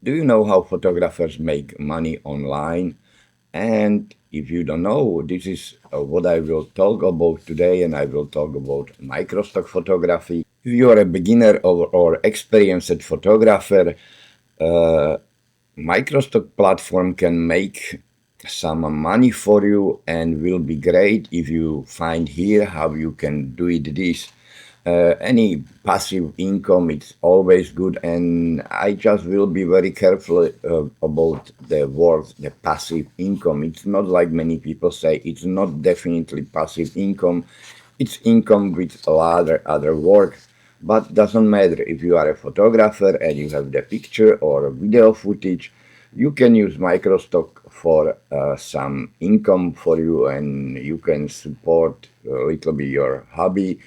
Do you know how photographers make money online? And if you don't know, this is what I will talk about today, and I will talk about microstock photography. If you are a beginner or experienced photographer, uh, microstock platform can make some money for you and will be great if you find here how you can do it this. Any passive income it's always good, and I just will be very careful about the word the passive income. It's not like many people say. It's not definitely passive income. It's income with a lot of other work, but doesn't matter if you are a photographer and you have the picture or video footage. You can use microstock for some income for you, and you can support a little bit your hobby,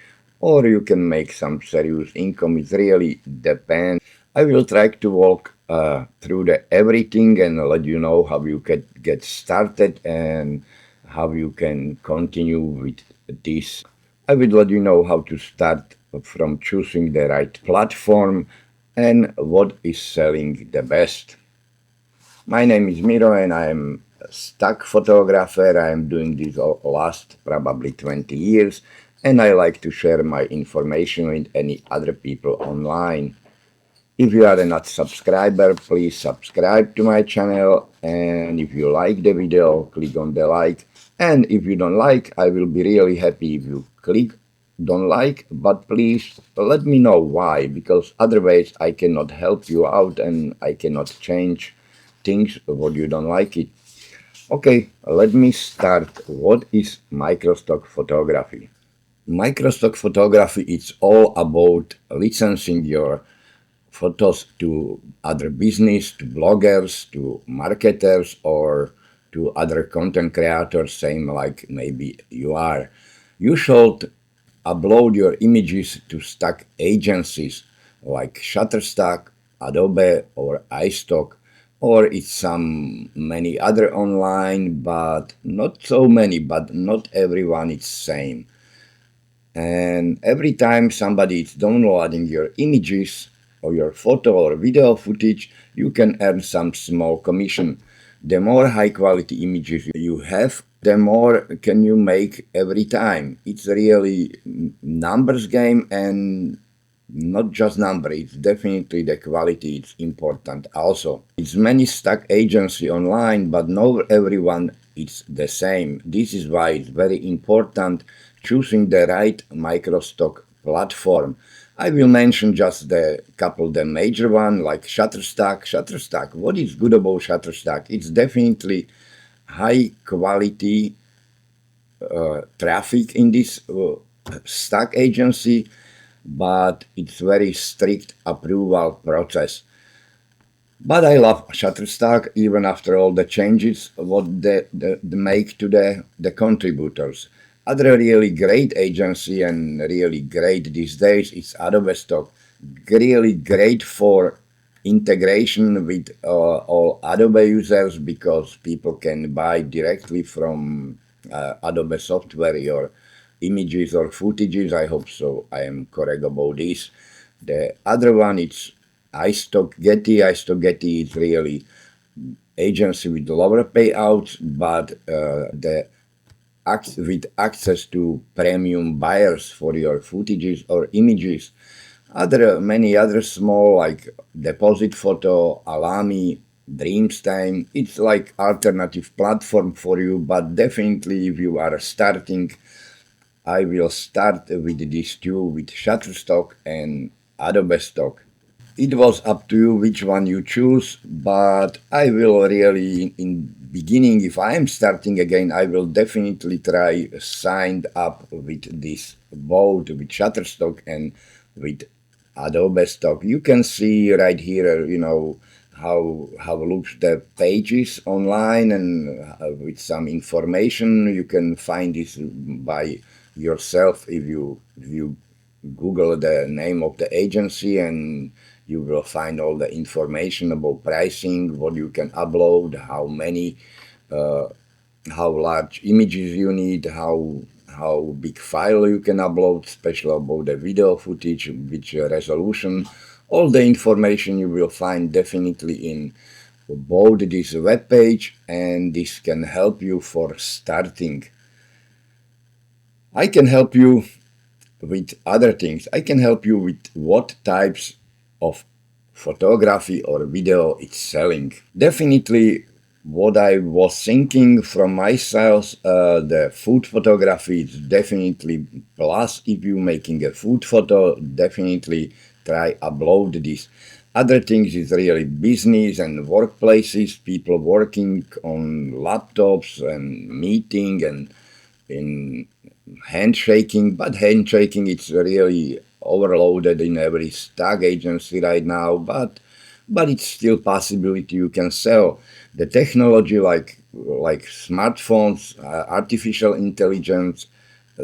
or you can make some serious income. It really depends. I will try to walk through the everything and let you know how you can get started and how you can continue with this. I will let you know how to start from choosing the right platform and what is selling the best. My name is Miro and I am a stock photographer. I am doing this last probably 20 years, and I like to share my information with any other people online. If you are not subscriber, please subscribe to my channel, and if you like the video, click on the like. And if you don't like, I will be really happy if you click don't like, but please let me know why, because otherwise I cannot help you out and I cannot change things what you don't like it. Okay, let me start. What is microstock photography? Microstock photography is all about licensing your photos to other business, to bloggers, to marketers, or to other content creators, same like maybe you are. You should upload your images to stock agencies like Shutterstock, Adobe, or iStock, or it's some many other online, but not so many, but not everyone is same. And every time somebody is downloading your images or your photo or video footage, you can earn some small commission. The more high quality images you have, the more can you make every time. It's really numbers game, and not just number, it's definitely the quality it's important also. It's many stock agency online, but not everyone is the same. This is why it's very important choosing the right microstock platform. I will mention just the couple the major one like Shutterstock. Shutterstock, what is good about Shutterstock? It's definitely high quality traffic in this stock agency, but it's very strict approval process. But I love Shutterstock even after all the changes what they make to the contributors. Other really great agency and really great these days is Adobe Stock. Really great for integration with all Adobe users because people can buy directly from Adobe software your images or footages. I hope so. I am correct about this. The other one is iStock Getty. iStock Getty is really agency with lower payouts, but with access to premium buyers for your footages or images. Many other small like Deposit Photo, Alami, Dreamstime. It's like alternative platform for you, but definitely if you are starting, I will start with these two, with Shutterstock and Adobe Stock. It was up to you which one you choose, but I will really, in beginning, if I am starting again, I will definitely try signed up with this both with Shutterstock and with Adobe Stock. You can see right here, how looks the pages online, and with some information you can find this by yourself if you Google the name of the agency, and you will find all the information about pricing, what you can upload, how many, uh, how large images you need, how big file you can upload, especially about the video footage, which resolution, All the information you will find definitely in both this web page, and this can help you for starting. I can help you with other things. I can help you with what types of photography or video it's selling. Definitely, what I was thinking from myself, the food photography is definitely plus. If you're making a food photo, definitely try upload this. Other things is really business and workplaces, people working on laptops and meeting and in handshaking, but handshaking it's really overloaded in every tag agency right now, but it's still possibility you can sell. The technology like smartphones, artificial intelligence,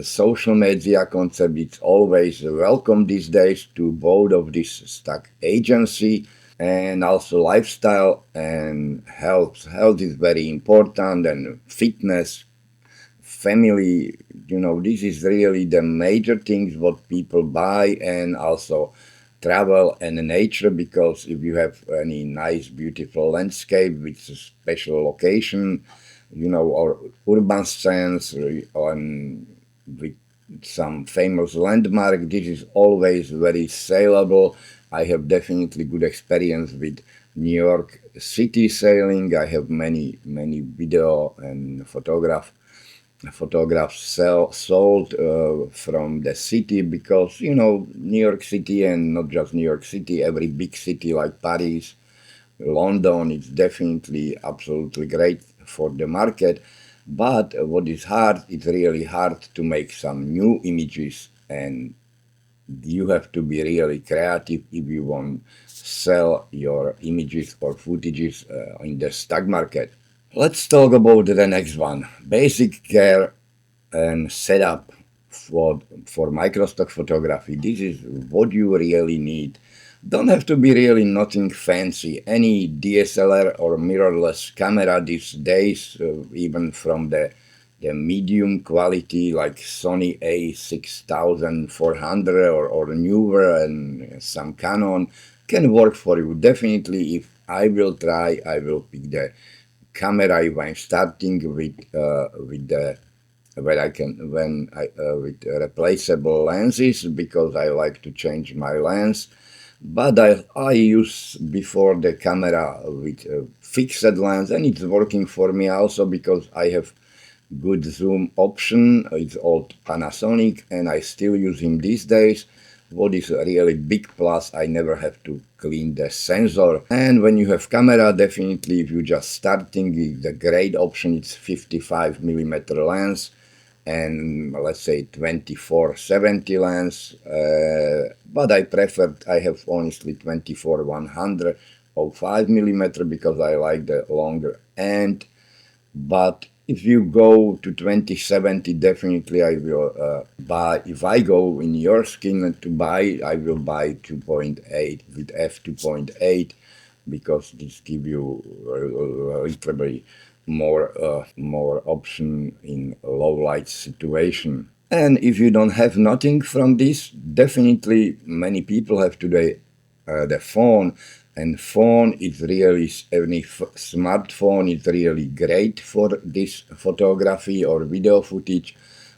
social media concept, it's always welcome these days to both of this stack agency and also lifestyle and health. Health is very important and fitness, family, this is really the major things what people buy, and also travel and nature, because if you have any nice beautiful landscape with a special location, or urban sense on with some famous landmark, this is always very saleable. I have definitely good experience with New York City sailing. I have many video and photographs sold from the city, because New York City, and not just New York City, every big city like Paris, London, is definitely absolutely great for the market. But what is hard, it's really hard to make some new images, and you have to be really creative if you want sell your images or footages in the stock market. Let's talk about the next one. Basic care and setup for microstock photography. This is what you really need. Don't have to be really nothing fancy. Any DSLR or mirrorless camera these days, even from the medium quality like Sony A6400 or newer, and some Canon, can work for you. Definitely, if I will try, I will pick the camera if I'm starting with the where I can when I with replaceable lenses, because I like to change my lens. But I use before the camera with a fixed lens, and it's working for me also because I have good zoom option. It's old Panasonic, and I still use him these days. What is a really big plus, I never have to clean the sensor. And when you have camera, definitely if you're just starting, the great option is 55 millimeter lens, and let's say 2470 lens. But I have honestly 24 100 or 5 millimeter, because I like the longer end. But if you go to 2070, definitely I will buy. If I go in your skin to buy, I will buy 2.8 with f2.8, because this give you literally more option in low light situation. And if you don't have nothing from this, definitely many people have today the phone, and phone is really, any smartphone is really great for this photography or video footage,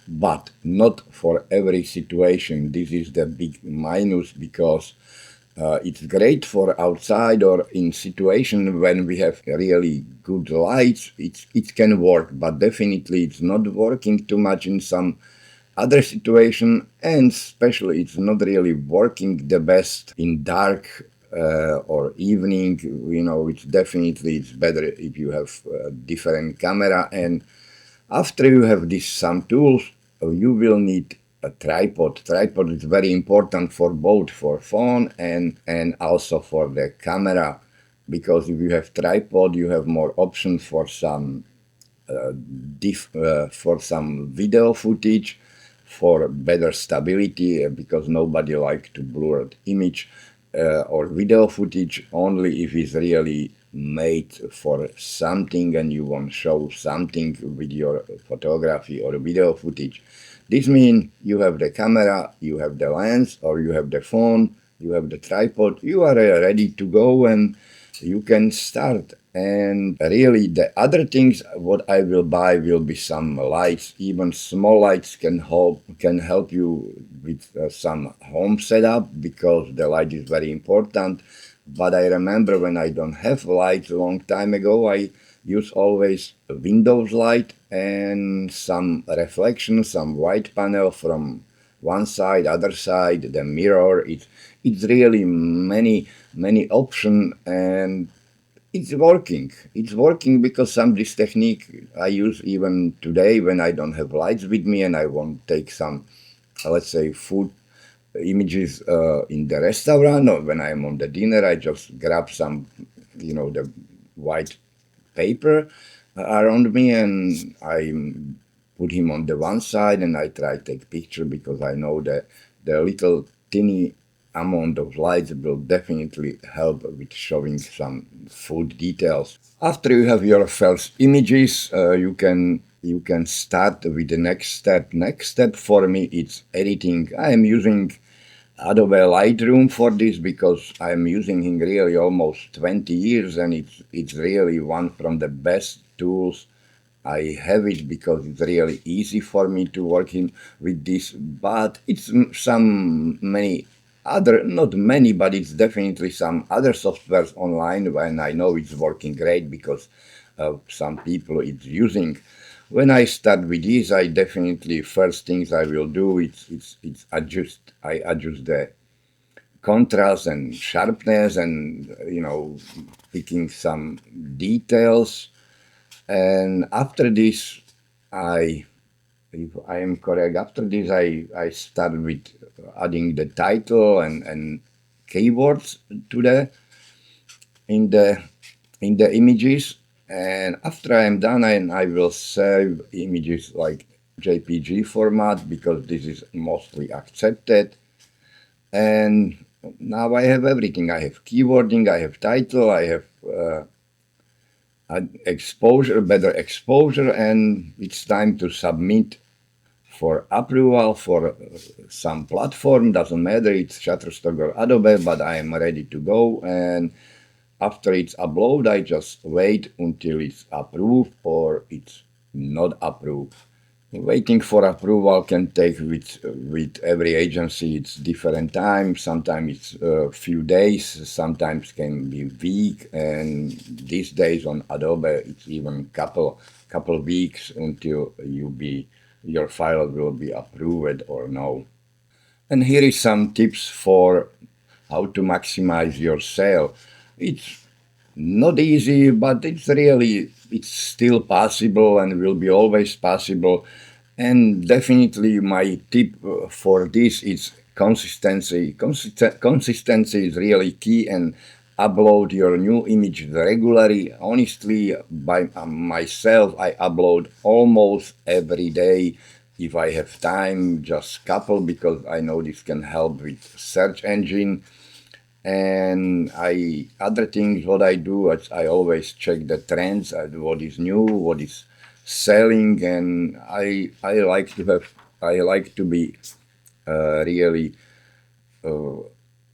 but not for every situation. This is the big minus, because it's great for outside or in situation when we have really good lights. It can work, but definitely it's not working too much in some other situation, and especially it's not really working the best in dark or evening. It's better if you have a different camera. And after you have these some tools, you will need a tripod. Tripod is very important for both for phone and also for the camera, because if you have tripod, you have more options for some for some video footage, for better stability, because nobody likes to blur image or video footage, only if it's really made for something and you want to show something with your photography or video footage. This means you have the camera, you have the lens, or you have the phone, you have the tripod, you are ready to go and you can start. And really, the other things what I will buy will be some lights. Even small lights can help you with some home setup because the light is very important. But I remember when I don't have lights a long time ago, I use always a Windows light and some reflection, some white panel from one side, other side, the mirror. It's really many option, and it's working. It's working because some this technique I use even today when I don't have lights with me and I want to take some, let's say, food images in the restaurant, or when I'm on the dinner, I just grab some, the white paper around me and I put him on the one side and I try to take picture because I know that the little teeny amount of lights will definitely help with showing some food details. After you have your first images, you can start with the next step. Next step for me is editing. I am using Adobe Lightroom for this because I'm using it really almost 20 years and it's really one from the best tools. I have it because it's really easy for me to work with this, but it's some many other, not many, but it's definitely some other softwares online and I know it's working great because some people it's using. When I start with this, I definitely first things I will do it's adjust the contrast and sharpness and picking some details. And after this, I if I am correct, after this I start with adding the title and keywords to the in the in the images. And after I am done, I will save images like JPG format because this is mostly accepted. And now I have everything. I have keywording, I have title, I have exposure, better exposure, and it's time to submit for approval for some platform. Doesn't matter, it's Shutterstock or Adobe, but I am ready to go. And after it's uploaded, I just wait until it's approved or it's not approved. Waiting for approval can take with every agency it's different time. Sometimes it's a few days, sometimes can be week, and these days on Adobe it's even couple weeks until your file will be approved or no. And here is some tips for how to maximize your sale. It's not easy, but it's still possible and will be always possible. And definitely my tip for this is consistency. Consistency is really key, and upload your new image regularly. Honestly, by myself, I upload almost every day. If I have time, just couple because I know this can help with search engine. And other things what I do is I always check the trends, what is new, what is selling, and I like to be really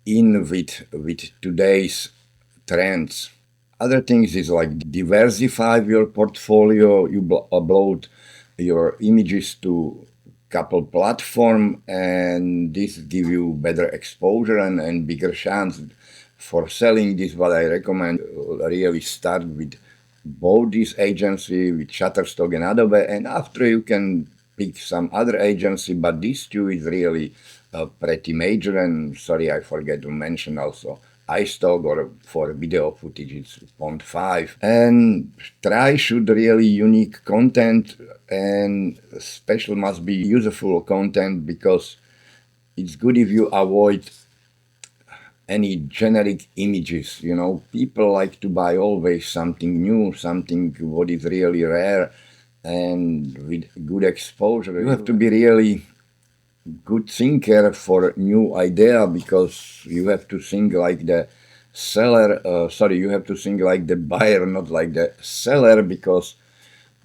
in with today's trends. Other things is like diversify your portfolio. You upload your images to couple platform, and this give you better exposure and bigger chance for selling. This what I recommend. Really start with both this agency with Shutterstock and Adobe, and after you can pick some other agency, but these two is really pretty major. And sorry, I forget to mention also iStock, or for video footage it's Pond 5. And try shoot really unique content, and special must be useful content because it's good if you avoid any generic images. People like to buy always something new, something what is really rare and with good exposure. You have to be really good thinker for new idea because you have to think like the seller. You have to think like the buyer, not like the seller, because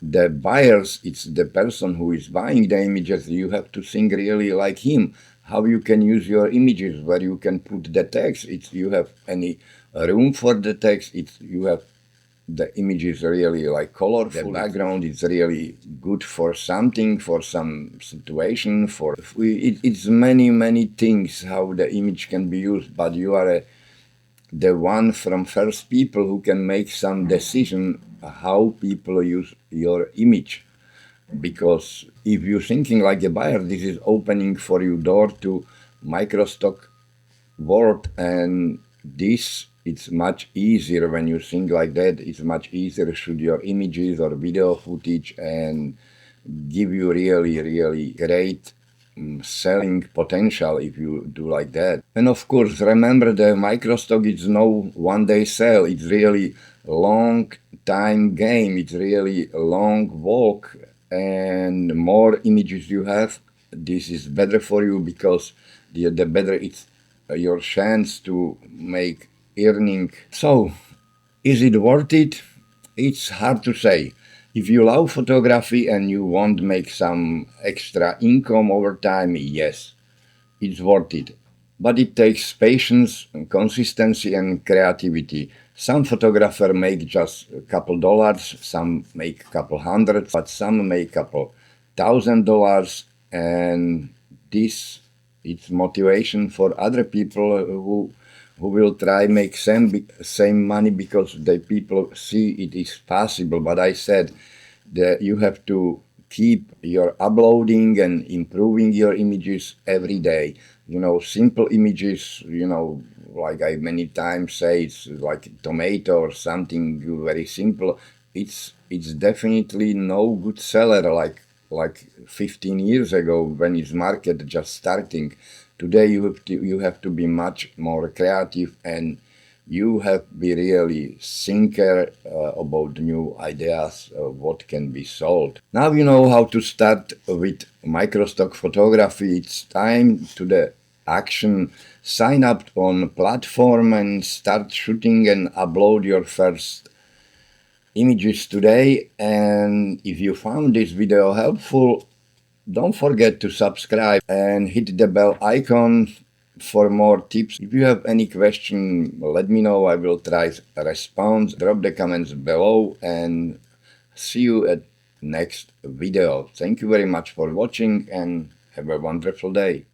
the buyers, it's the person who is buying the images. You have to think really like him. how you can use your images, where you can put the text. It's you have any room for the text. It's you have the image is really like colorful. The background is really good for something, for some situation. It's many things how the image can be used. But you are the one from first people who can make some decision how people use your image. Because if you're thinking like a buyer, this is opening for you door to microstock world, and this it's much easier when you think like that. It's much easier to shoot your images or video footage and give you really great selling potential if you do like that. And of course, remember the microstock is no one day sale. It's really long time game. It's really a long walk, and more images you have, this is better for you, because the better it's your chance to make earning. So, is it worth it? It's hard to say. If you love photography and you want to make some extra income over time, yes, it's worth it. But it takes patience, and consistency, and creativity. Some photographers make just a couple dollars, some make a couple hundred, but some make a couple $1,000, and this it's motivation for other people who will try make same money, because the people see it is possible. But I said that you have to keep your uploading and improving your images every day. Simple images, like I many times say, it's like tomato or something very simple. It's definitely no good seller like 15 years ago when his market just starting. Today you have to be much more creative, and you have to be really thinker about new ideas what can be sold. Now you know how to start with microstock photography. It's time to the action. Sign up on platform and start shooting and upload your first images today. And if you found this video helpful, don't forget to subscribe and hit the bell icon for more tips. If you have any question, let me know. I will try to respond. Drop the comments below, and see you at next video. Thank you very much for watching, and have a wonderful day.